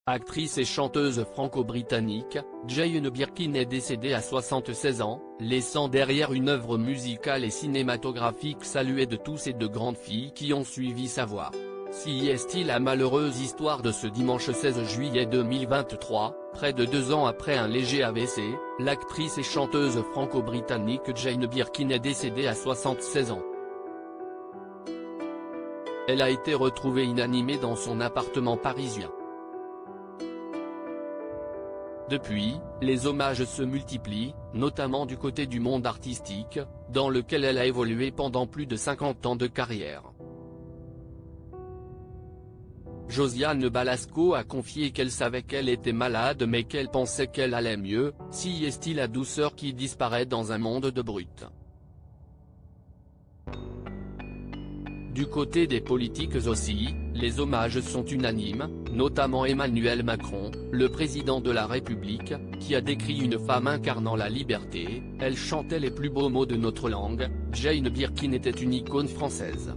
Actrice et chanteuse franco-britannique, Jane Birkin est décédée à 76 ans, laissant derrière une œuvre musicale et cinématographique saluée de tous et de grandes filles qui ont suivi sa voix. Si est-il la malheureuse histoire de ce dimanche 16 juillet 2023, près de 2 ans après un léger AVC, l'actrice et chanteuse franco-britannique Jane Birkin est décédée à 76 ans. Elle a été retrouvée inanimée dans son appartement parisien. Depuis, les hommages se multiplient, notamment du côté du monde artistique, dans lequel elle a évolué pendant plus de 50 ans de carrière. Josiane Balasco a confié qu'elle savait qu'elle était malade mais qu'elle pensait qu'elle allait mieux, si est-il la douceur qui disparaît dans un monde de brutes. Du côté des politiques aussi, les hommages sont unanimes, notamment Emmanuel Macron, le président de la République, qui a décrit une femme incarnant la liberté. Elle chantait les plus beaux mots de notre langue. Jane Birkin était une icône française.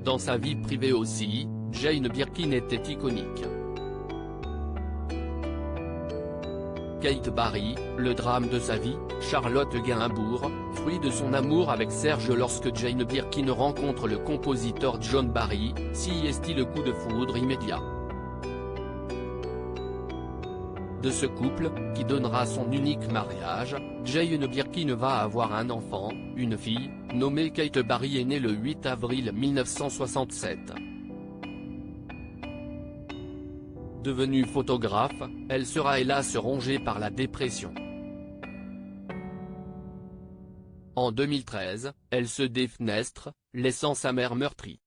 Dans sa vie privée aussi, Jane Birkin était iconique. Kate Barry, le drame de sa vie, Charlotte Gainsbourg, fruit de son amour avec Serge lorsque Jane Birkin rencontre le compositeur John Barry, si est-il le coup de foudre immédiat de ce couple, qui donnera son unique mariage. Jane Birkin va avoir un enfant, une fille, nommée Kate Barry, est née le 8 avril 1967. Devenue photographe, elle sera hélas rongée par la dépression. En 2013, elle se défenestre, laissant sa mère meurtrie.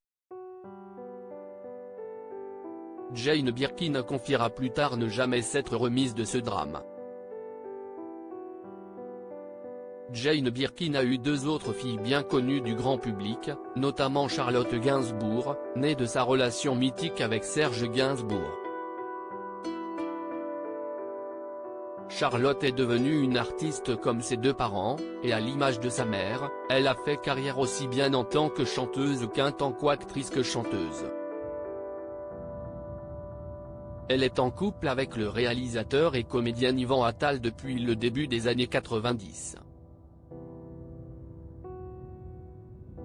Jane Birkin confiera plus tard ne jamais s'être remise de ce drame. Jane Birkin a eu 2 autres filles bien connues du grand public, notamment Charlotte Gainsbourg, née de sa relation mythique avec Serge Gainsbourg. Charlotte est devenue une artiste comme ses 2 parents, et à l'image de sa mère, elle a fait carrière aussi bien en tant que chanteuse qu'en tant qu'actrice que chanteuse. Elle est en couple avec le réalisateur et comédien Yvan Attal depuis le début des années 90.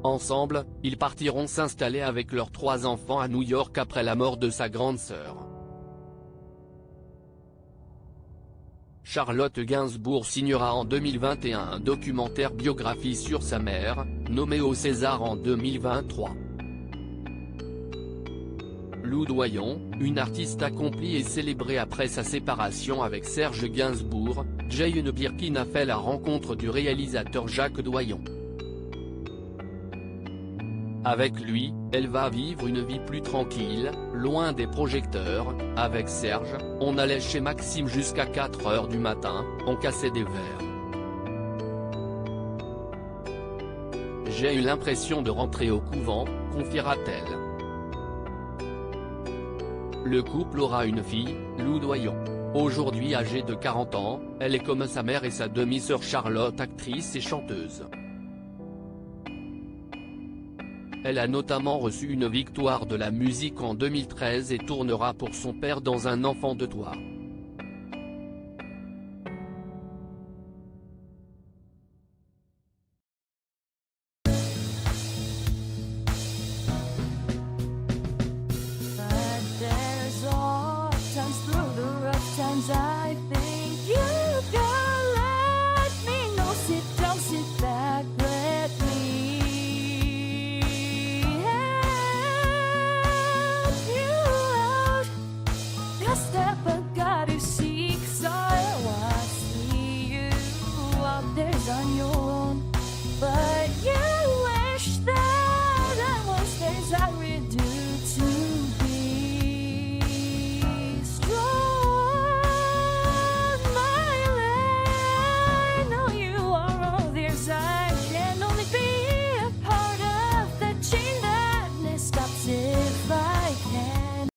Ensemble, ils partiront s'installer avec leurs 3 enfants à New York après la mort de sa grande sœur. Charlotte Gainsbourg signera en 2021 un documentaire biographie sur sa mère, nommé au César en 2023. Lou Doyon, une artiste accomplie et célébrée après sa séparation avec Serge Gainsbourg, Jane Birkin a fait la rencontre du réalisateur Jacques Doyon. Avec lui, elle va vivre une vie plus tranquille, loin des projecteurs. Avec Serge, on allait chez Maxime jusqu'à 4 h du matin, on cassait des verres. J'ai eu l'impression de rentrer au couvent, confiera-t-elle. Le couple aura une fille, Lou Doyon. Aujourd'hui âgée de 40 ans, elle est comme sa mère et sa demi-sœur Charlotte, actrice et chanteuse. Elle a notamment reçu une victoire de la musique en 2013 et tournera pour son père dans Un enfant de toi.